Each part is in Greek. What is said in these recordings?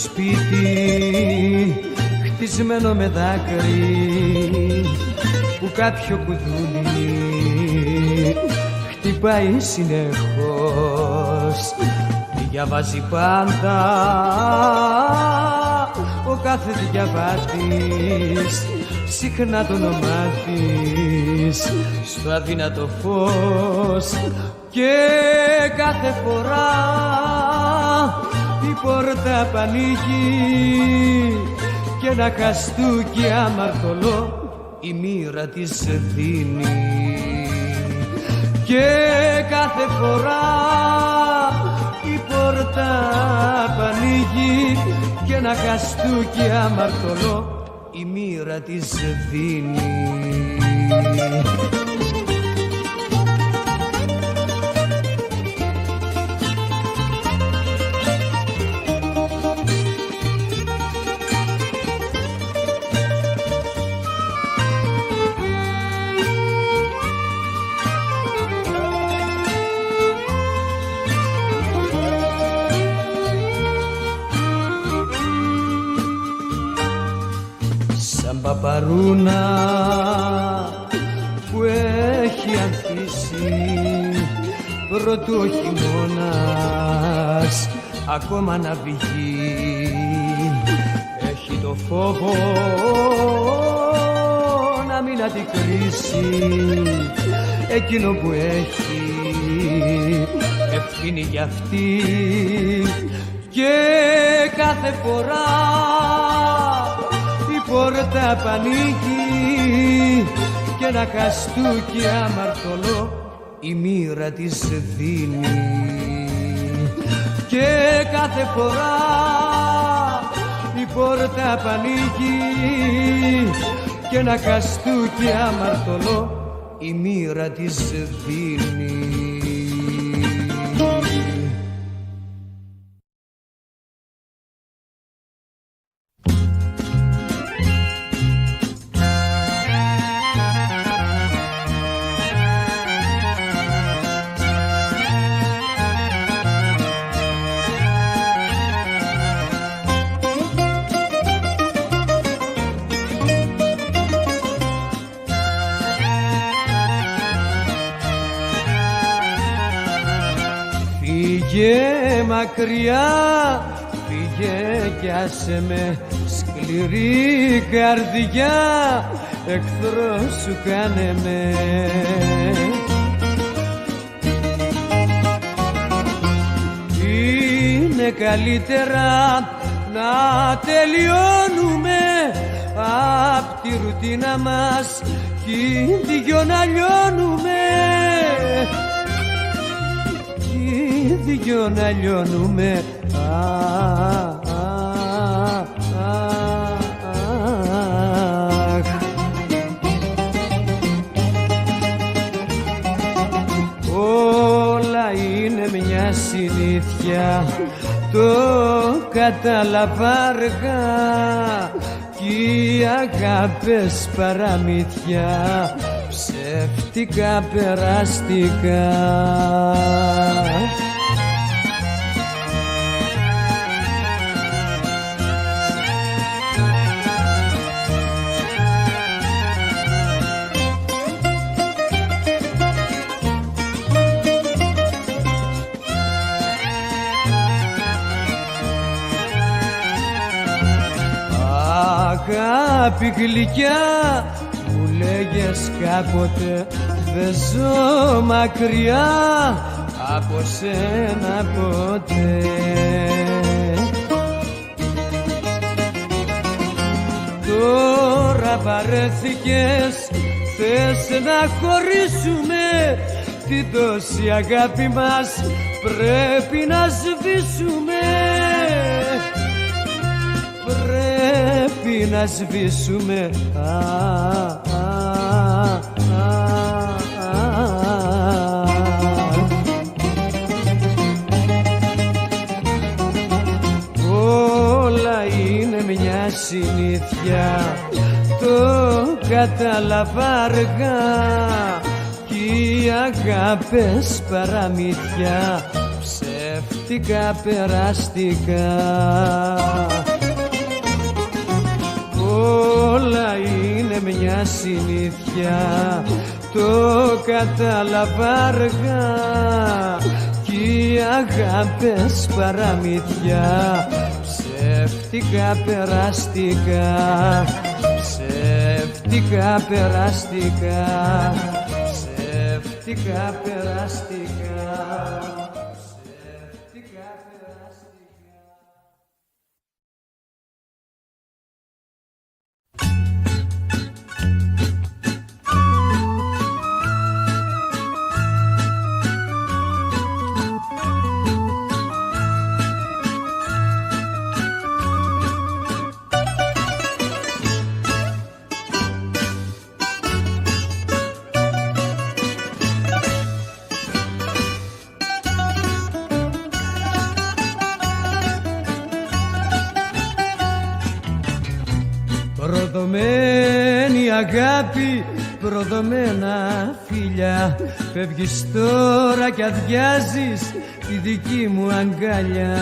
σπίτι χτισμένο με δάκρυ που κάποιο κουδούνι χτυπάει συνεχώς. Διαβάζει πάντα ο κάθε διαβάτης συχνά το όνομά της στο αδύνατο φως, και κάθε φορά η πόρτα πανίγει και ένα χαστούκι αμαρτωλό η μοίρα της δίνει. Και κάθε φορά η πόρτα πανίγει και ένα χαστούκι αμαρτωλό η μοίρα της δίνει. Παπαρούνα που έχει ανθίσει πρώτου ο χειμώνας ακόμα να βγει, έχει το φόβο να μην αντικρίσει εκείνο που έχει ευθύνη για αυτή, και κάθε φορά πόρτα πανίγει και ένα χαστούκι αμαρτωλό η μοίρα της δίνει. Και κάθε φορά η πόρτα πανίγει και ένα χαστούκι αμαρτωλό η μοίρα της δίνει. Φύγε μακριά, φύγε κι άσε με, σκληρή καρδιά, εχθρό σου κάνε με. Είναι καλύτερα να τελειώνουμε απ' τη ρουτίνα μας κι οι δυο να λιώνουμε, δυο να λιώνουμε. Όλα είναι μια συνήθεια, το κατάλαβα αργά, κι οι αγάπες παραμύθια ψεύτικα περαστικά. Αγάπη γλυκιά μου λέγες κάποτε, δεν ζω μακριά από σένα ποτέ. Τώρα βαρέθηκες, θες να χωρίσουμε, την τόση αγάπη μας πρέπει να σβήσουμε. Πρέπει να σβήσουμε. Όλα είναι μια συνήθεια, το κατάλαβα αργά, κι οι αγάπες παραμύθια ψεύτικα περαστικά. μια συνήθεια, το κατάλαβα αργά κι οι αγάπες παραμύθια, ψεύτικα περαστικά, ψεύτικα περαστικά, ψεύτικα περαστικά, ψεύτικα περαστικά. Προδομένη αγάπη, προδομένα φίλια, φεύγεις τώρα κι αδειάζεις τη δική μου αγκαλιά.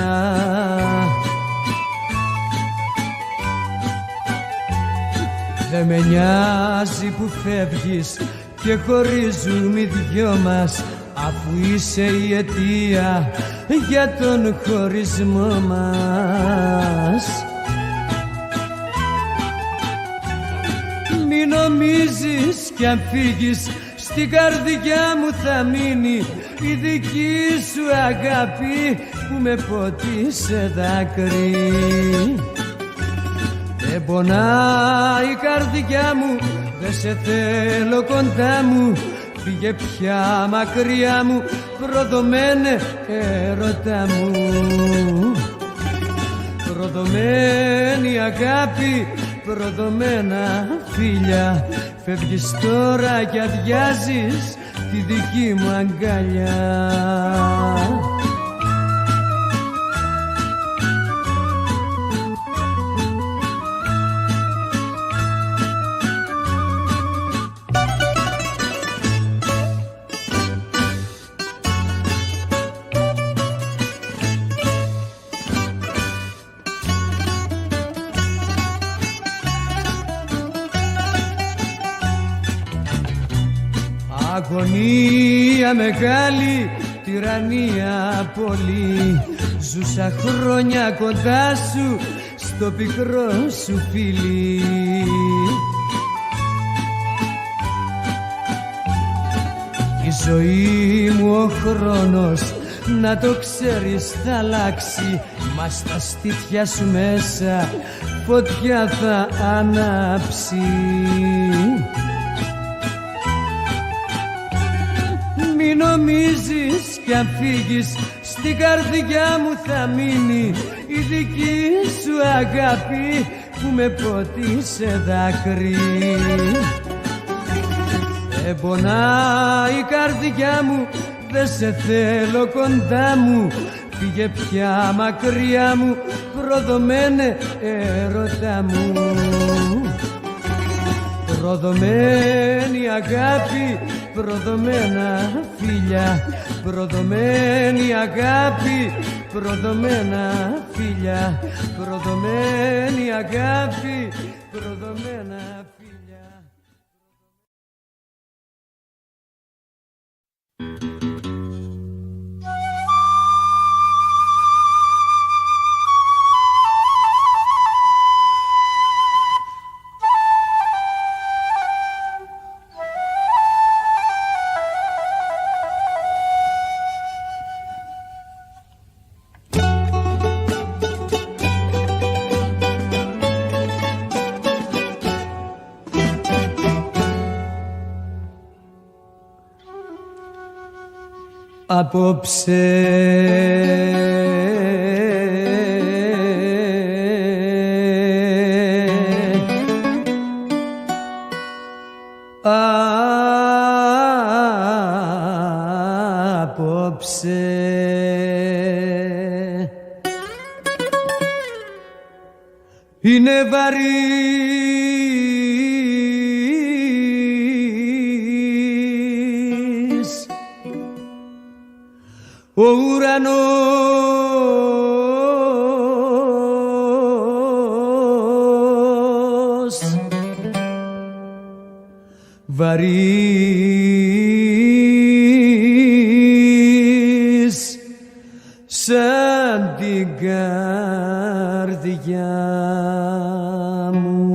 Δε με νοιάζει που φεύγεις και χωρίζουμε οι δυο μας, αφού είσαι η αιτία για τον χωρισμό μας. Μη νομίζεις κι αν φύγεις στην καρδιά μου θα μείνει η δική σου αγάπη που με ποτίσε δάκρυ. Δεν πονάει η καρδιά μου, δεν σε θέλω κοντά μου, φύγε πια μακριά μου, προδομένε έρωτα μου. Προδομένη αγάπη, προδομένα φίλια, φεύγεις τώρα κι αδειάζεις τη δική μου αγκαλιά. Αγωνία μεγάλη, τυραννία πολύ, ζούσα χρόνια κοντά σου στο πικρό σου φίλι. Η ζωή μου ο χρόνος, να το ξέρεις, θα αλλάξει, μα στα στήθια σου μέσα φωτιά θα ανάψει. Μη νομίζεις κι αν φύγεις στην καρδιά μου θα μείνει η δική σου αγάπη που με ποτίσε δάκρυ. Δεν πονάει η καρδιά μου, δεν σε θέλω κοντά μου, φύγε πια μακριά μου, προδομένε έρωτα μου. Προδομένη αγάπη, προδομένα φίλια, προδομένη αγάπη, προδομένα φίλια, προδομένη αγάπη, προδομένα φίλια. Απόψε είναι βαρύς ο ουρανός βαρύς σαν την καρδιά μου.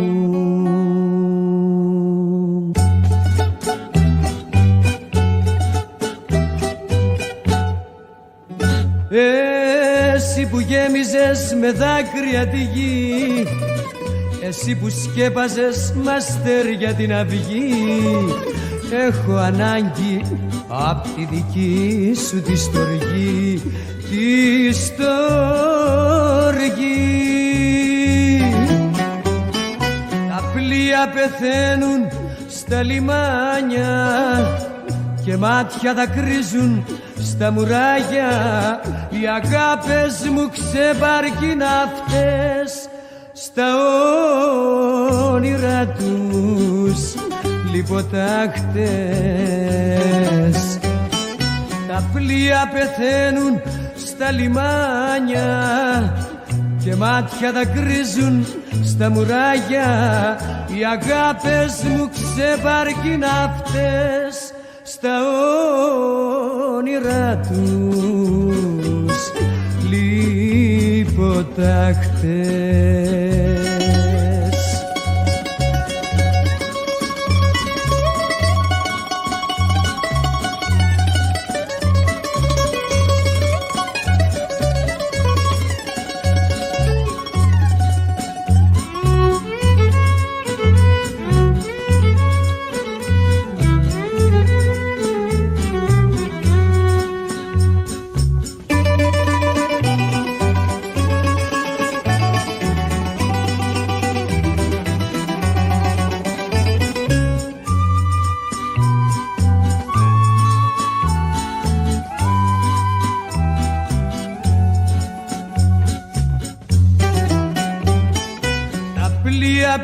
Εσύ που γέμιζες με δάκρυα τη γη, εσύ που σκέπαζες μ' αστέρια την αυγή, έχω ανάγκη απ' τη δική σου τη στοργή, τη στοργή. Τα πλοία πεθαίνουν στα λιμάνια και μάτια δακρύζουν στα μουράγια, οι αγάπες μου ξεπαρκεί να'τές στα όνειρα τους λιποτάχτες. Τα πλοία πεθαίνουν στα λιμάνια και μάτια δακρύζουν στα μουράγια, οι αγάπες μου ξεπαρκεί να'τές στα όνειρα τους λιποτάχτες.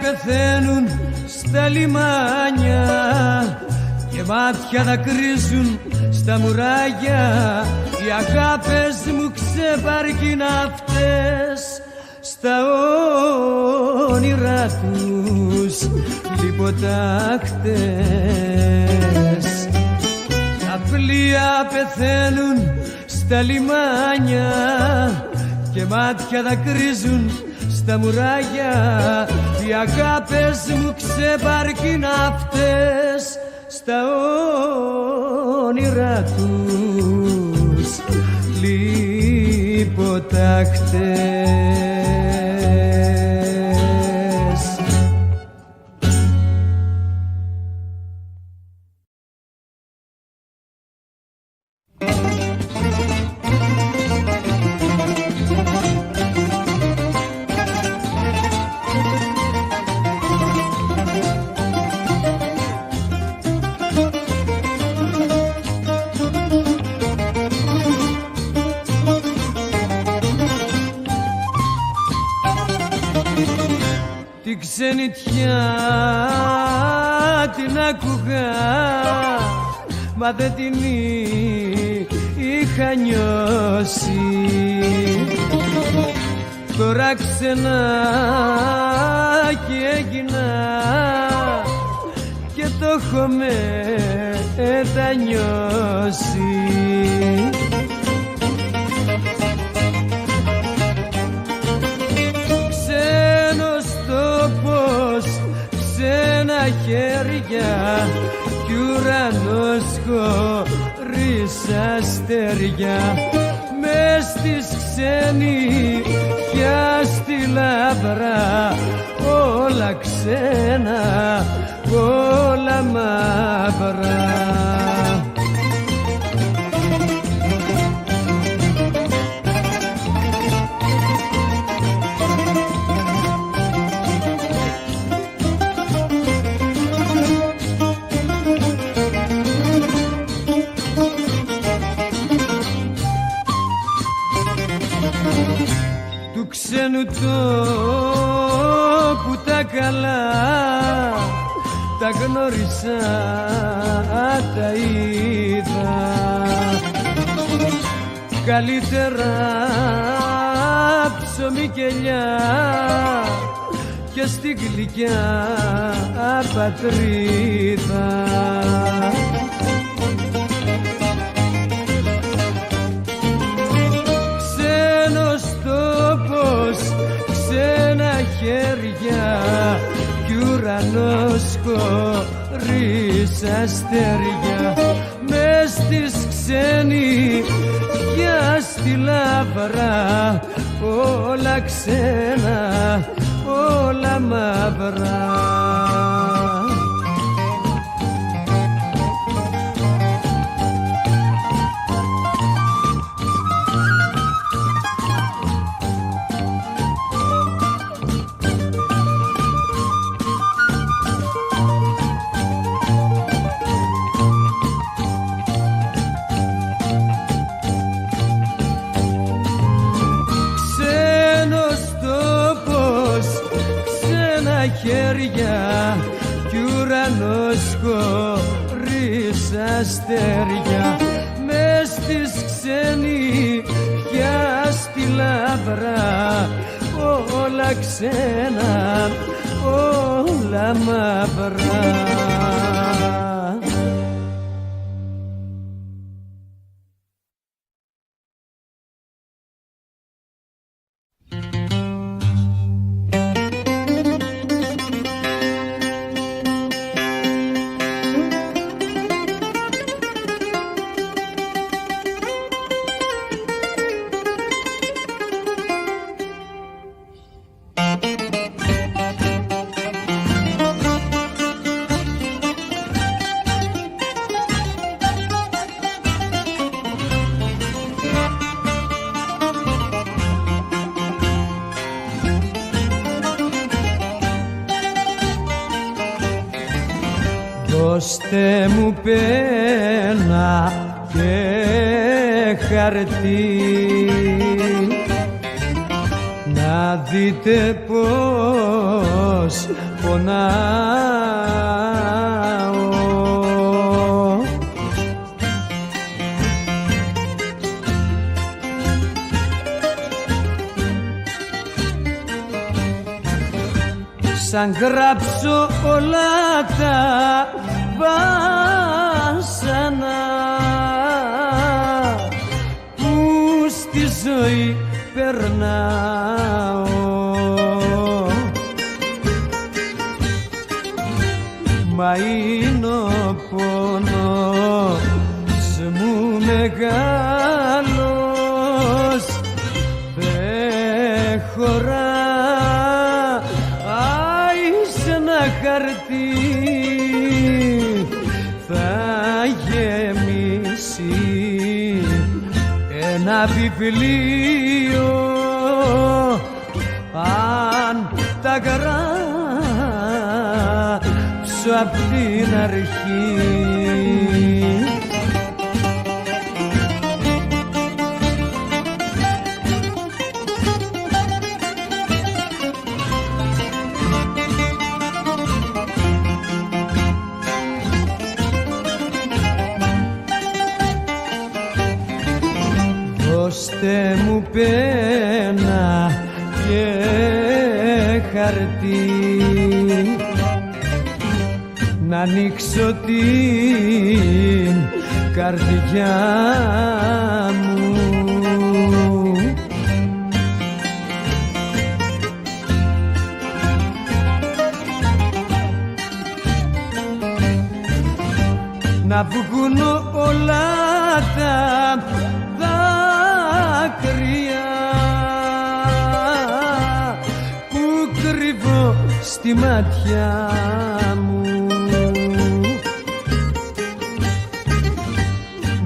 Πεθαίνουν στα λιμάνια και μάτια δακρύζουν στα μουράγια, οι αγάπες μου ξεπαρκεί να'τές στα όνειρα τους λιποτάχτες. Τα πλοία πεθαίνουν στα λιμάνια και μάτια δακρύζουν στα μουράγια, οι αγάπες μου ξεπαρκεί να'τές στα όνειρα τους λιποτάχτες. Την ξενιτιά την άκουγα, μα δεν την είχα νιώσει. Τώρα ξενά κι έγινα και το έχω μετανιώσει. Ξένα χέρια κι ουρανός χωρίς αστέρια, μες στις ξενιτιά στη λαμπρά, όλα ξένα, όλα μαύρα. Του ξένου τόπου τα καλά τα γνώρισα, τα είδα. Καλύτερα ψωμί και ελιά και στη γλυκιά πατρίδα. Ξένος τόπος, ξένα χέρια κι ουρανός χωρίς αστέρια. Μες στις ξενικιά στη λαμπρά όλα ξένα, όλα μαύρα. Χέρια κι ουρανός χωρίς αστέρια. Μες στις ξενικιά στη λαμπρά όλα ξένα, όλα μαύρα. Δώστε μου πένα και χαρτί να δείτε πως πονάω. Σαν γράψω όλα τα βάσανα που στη ζωή περνάω, μα είναι ο πόνος μου μεγάλος, δεν χωρά σε ένα χαρτί θα γεμίσει ένα βιβλίο αν τα γράψω απ' την αρχή. Δώστε μου πένα και χαρτί να ανοίξω την καρδιά μου. Να βγουν όλα τα δάκρυα που κρύβω στη μάτια μου,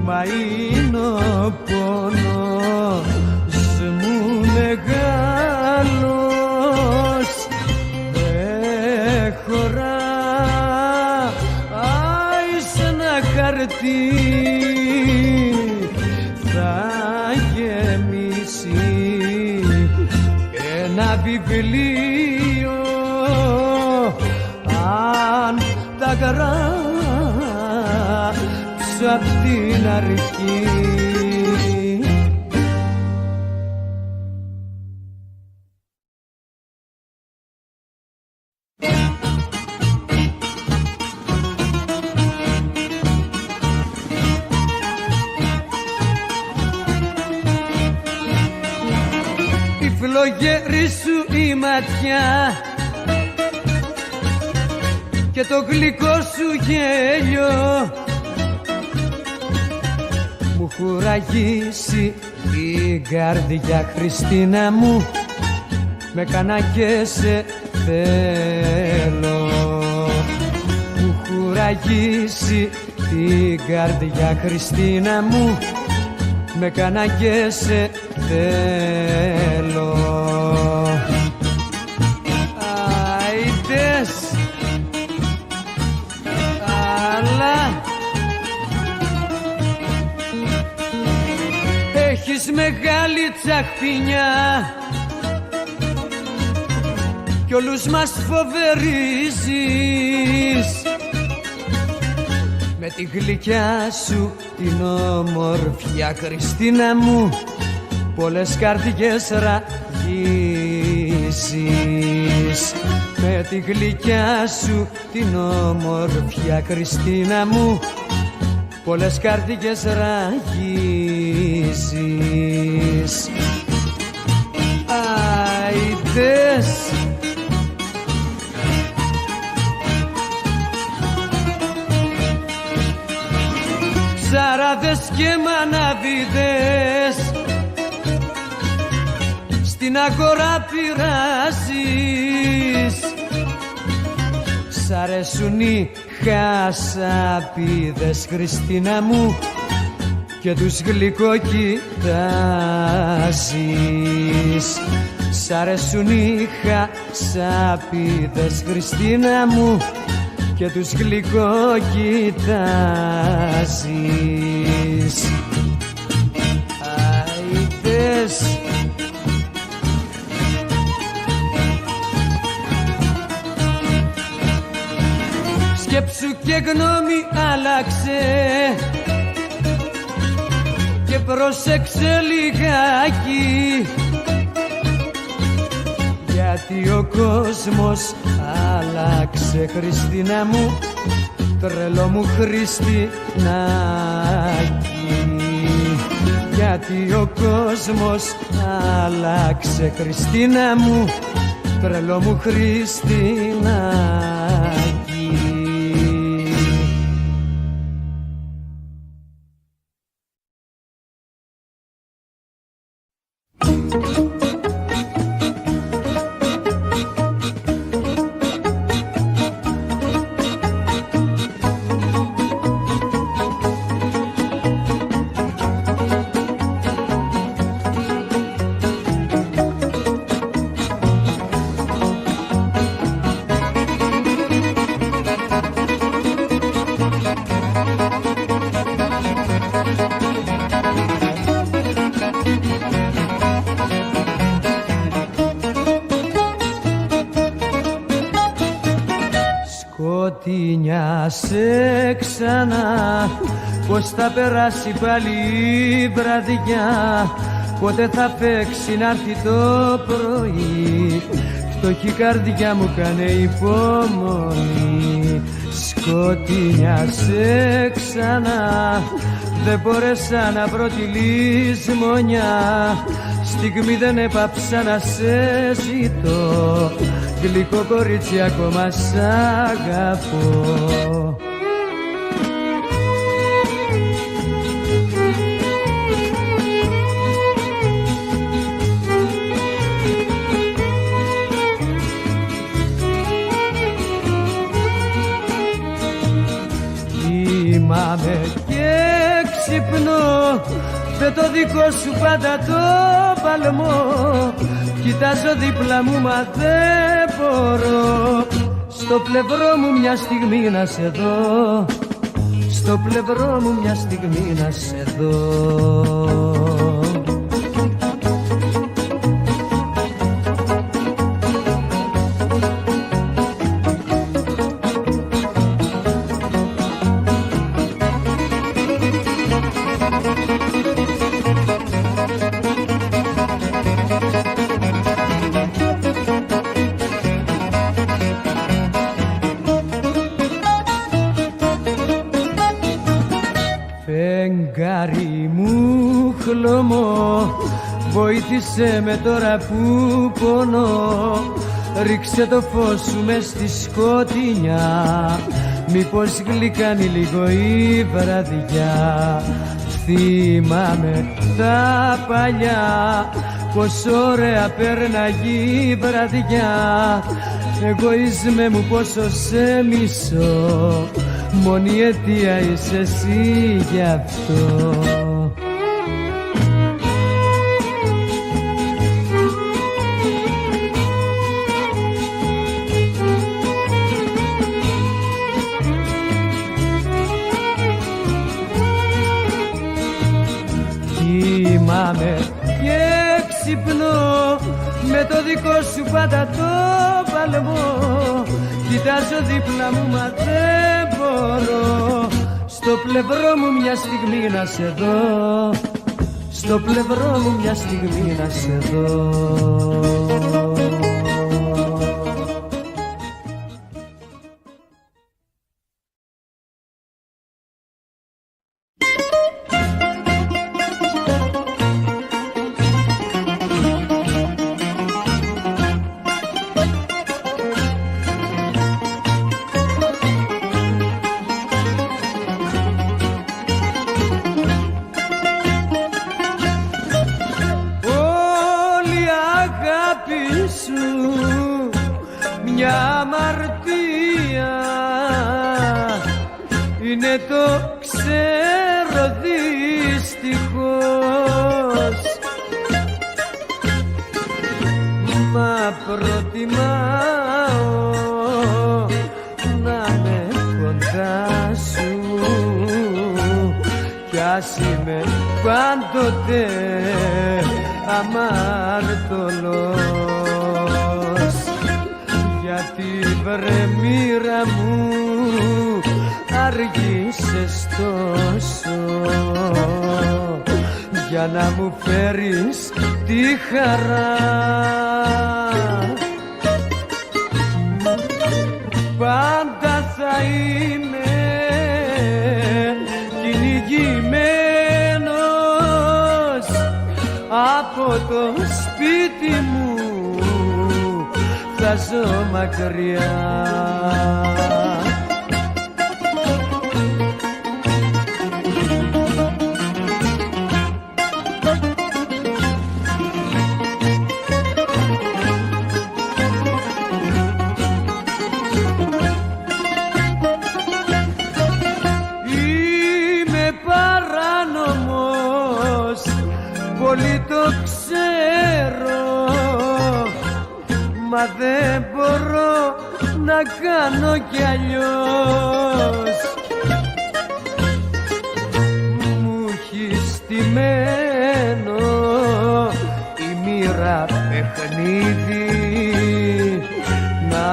μα είναι ο πόνος μου μεγάλος, δεν χωρά χαρτί θα γεμίσει ένα βιβλίο αν τα γράψω απ' την αρχή. Η φλογερή σου η ματιά και το γλυκό σου γέλιο μου χουραγίσει την καρδιά, Χριστίνα μου, με κάνα και σε θέλω. Μου χουραγίσει την καρδιά, Χριστίνα μου, με κάνα και σε θέλω. Άιτες, αλλά έχεις μεγάλη τσαχπινιά κι όλους μας φοβερίζεις με τη γλυκιά σου την ομορφιά, Χριστίνα μου, πολλές καρδιές ραγίζεις. Με τη γλυκιά σου την ομορφιά, Χριστίνα μου, πολλές καρδιές ραγίζεις. Άιτες, ψαράδες και μαναβίδες στην αγορά πειράζεις. Σ' αρέσουν οι χασαπίδες, Χριστίνα μου, και τους γλυκοκοιτάζεις. Σ' αρέσουν οι χασαπίδες, Χριστίνα μου, και τους γλυκοκοιτάζεις. Άιτες, σκέψου και γνώμη άλλαξε και πρόσεξε λιγάκι, γιατί ο κόσμος άλλαξε, Χριστίνα μου, τρελό μου Χριστινάκι. Γιατί ο κόσμος άλλαξε, Χριστίνα μου, τρελό μου Χριστινάκι. Σκοτεινιάσε ξανά, πως θα περάσει πάλι η βραδιά, πότε θα παίξει να έρθει το πρωί, φτωχή καρδιά μου κάνε υπομονή. Σκοτεινιάσε ξανά, δεν μπόρεσα να βρω τη λησμονιά, στιγμή δεν έπαψα να σε ζητώ, γλυκό κορίτσι ακόμα σ' αγαπώ. Κοιμάμαι και ξυπνώ, με το δικό σου πάντα το παλμό, κοιτάζω δίπλα μου μα δεν μπορώ, στο πλευρό μου μια στιγμή να σε δω, στο πλευρό μου μια στιγμή να σε δω. τολμώ, βοήθησε με τώρα που πονώ. Ρίξε το φως σου μες στη σκοτεινιά, μήπως γλυκάνει λίγο η βραδιά. Θυμάμαι τα παλιά, πως ωραία πέρναγε η βραδιά. Εγωίσμε μου πόσο σε μισώ, μόνη αιτία είσαι εσύ γι' αυτό. Κοιμάμαι και ξυπνώ με το δικό σου πάντα το παλμό. Κοιτάζω δίπλα μου μα δεν μπορώ, στο πλευρό μου μια στιγμή να σε δω, στο πλευρό μου μια στιγμή να σε δω. Μια αμαρτία είναι, το ξέρω δυστυχώς, μα προτιμάω να είμαι κοντά σου κι ας είμαι πάντοτε αμαρτωλός. Γιατί βρε μοίρα μου άργησες τόσο για να μου φέρεις τη χαρά. Πάντα θα είμαι κυνηγημένος από το σπίτι μου, θα ζω μακριά. Είμαι παράνομος, πολύ το ξέρω, μα δεν μπορώ να κάνω κι αλλιώς. Μου έχει στημένο η μοίρα παιχνίδι, να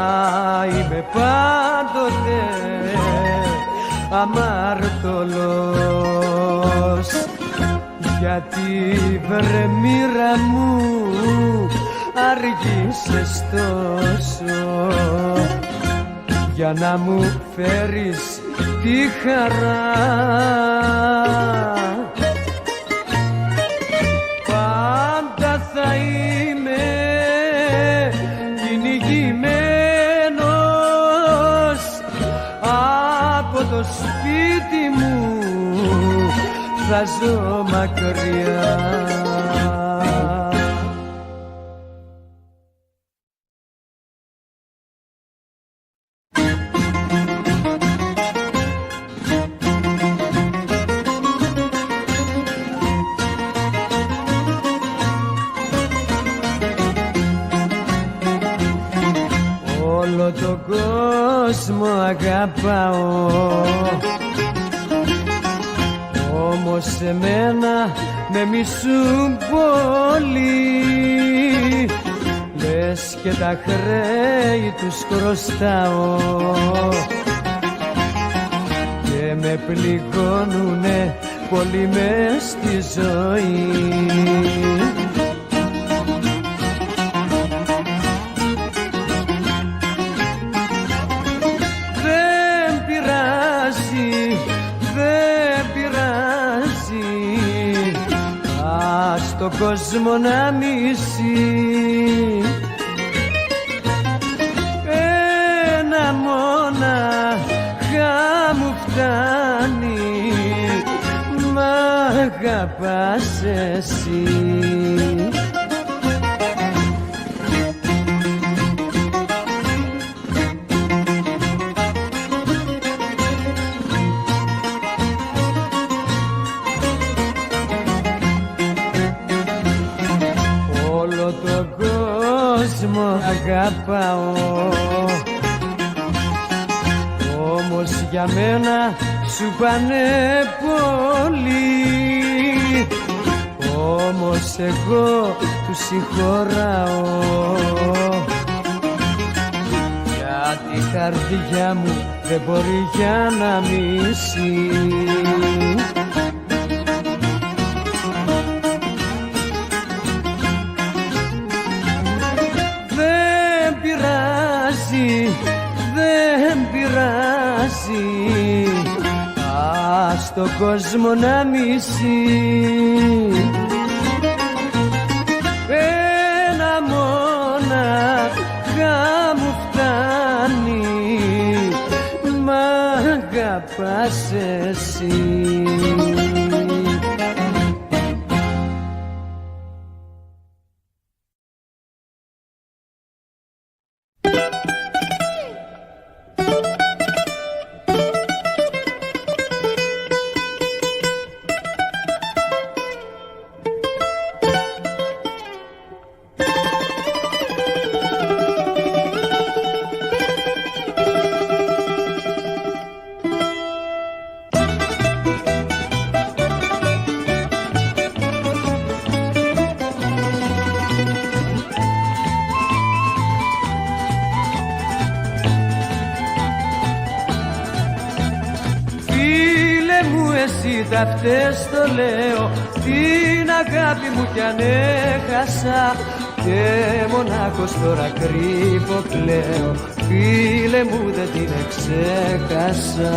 είμαι πάντοτε αμαρτωλός. Γιατί βρε μοίρα μου άργησες τόσο για να μου φέρεις τη χαρά. Πάντα θα είμαι κυνηγημένος από το σπίτι μου, θα ζω μακριά. Όλο τον κόσμο αγαπάω, όμως εμένα με μισούν πολύ. Λες και τα χρέη τους χρωστάω και με πληγώνουνε πολύ μες στη ζωή. το κόσμο να μισεί. Ένα μονάχα μου φτάνει, μ' αγαπάς εσύ. Αγαπάω, όμως για μένα σου πάνε πολύ, όμως εγώ τους συγχωράω, γιατί η καρδιά μου δεν μπορεί για να μισεί. Δεν πειράζει, ας το κόσμο να μισεί. Ένα μονάχα μου φτάνει, μ' αγαπάς εσύ. Αυτές το λέω, την αγάπη μου κι αν έχασα και μονάχος τώρα κρύβω κλαίω, φίλε μου δεν την εξέχασα.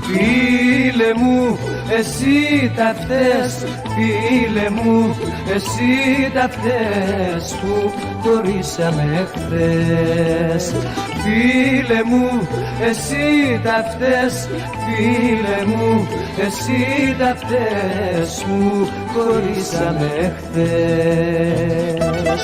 Φίλε μου, εσύ τα φταίς, φίλε μου, εσύ τα φταίς που χωρίσαμε χθες. Φίλε μου, εσύ τα φταίς, φίλε μου, εσύ τα φταίς που χωρίσαμε χθες.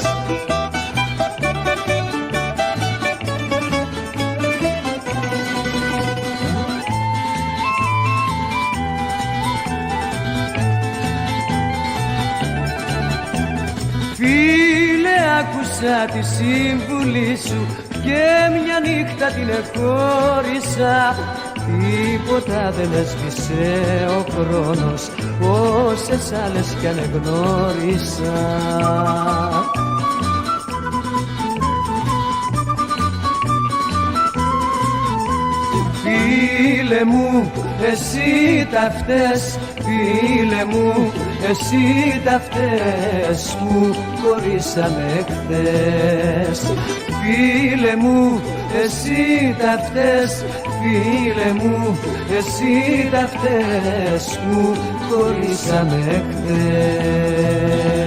Άκουσα τη σύμβουλή σου και μια νύχτα την εχώρισα. Τίποτα δεν έσβησε ο χρόνος, όσες άλλες κι αν εγνώρισα. Φίλε μου, εσύ τα φταίς, φίλε μου, εσύ τα φταίς που χωρίσαμε χθες. Φίλε μου, εσύ τα φταίς, φίλε μου, εσύ τα φταίς που χωρίσαμε χθες.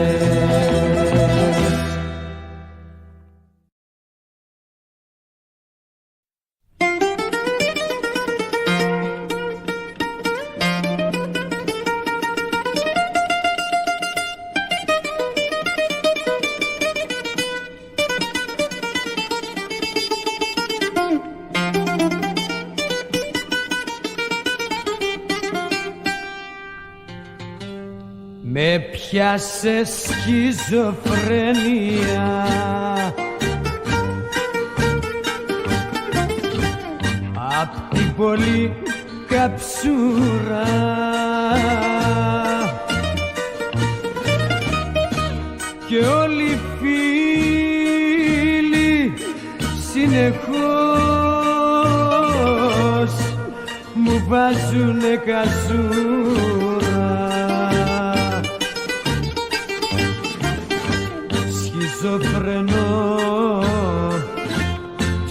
Με πιάσε σχιζοφρένεια, απ' την πολύ καψούρα, και όλοι οι φίλοι συνεχώς μου βάζουνε καζούρα. Σχιζοφρενό,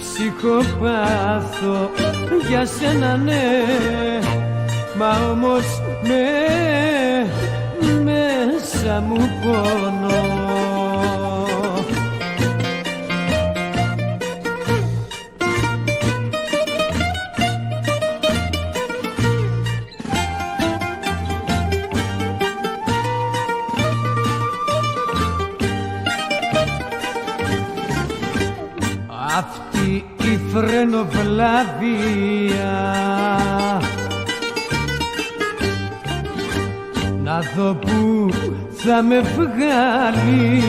ψυχοπάθο, για σένα ναι, μα όμως μέσα μου πόνο. Αυτή η φρενοβλαβία να δω που θα με βγάλει,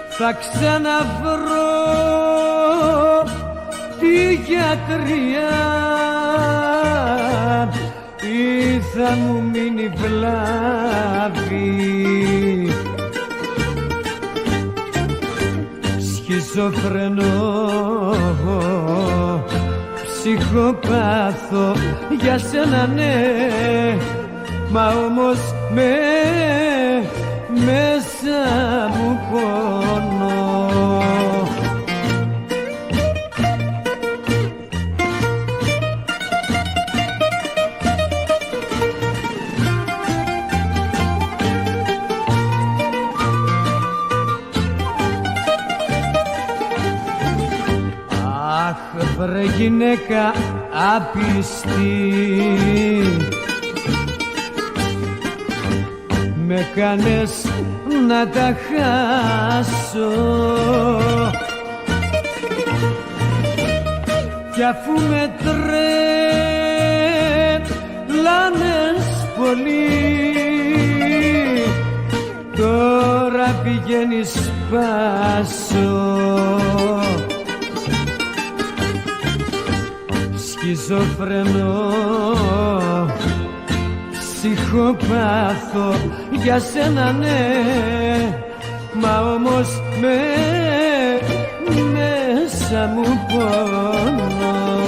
θα ξαναβρω τη γιατρία ή θα μου μείνει βλάβη. Σχιζοφρενό ψυχοπάθο για σένα ναι, μα όμως μέσα μου πόνο. Βρε γυναίκα άπιστη, με κάνες να τα χάσω, κι αφού με τρέλανες πολύ, τώρα πηγαίνεις σπάσω. Σχιζοφρενό ψυχοπάθο για σένα ναι, μα όμως μέσα μου πόνο.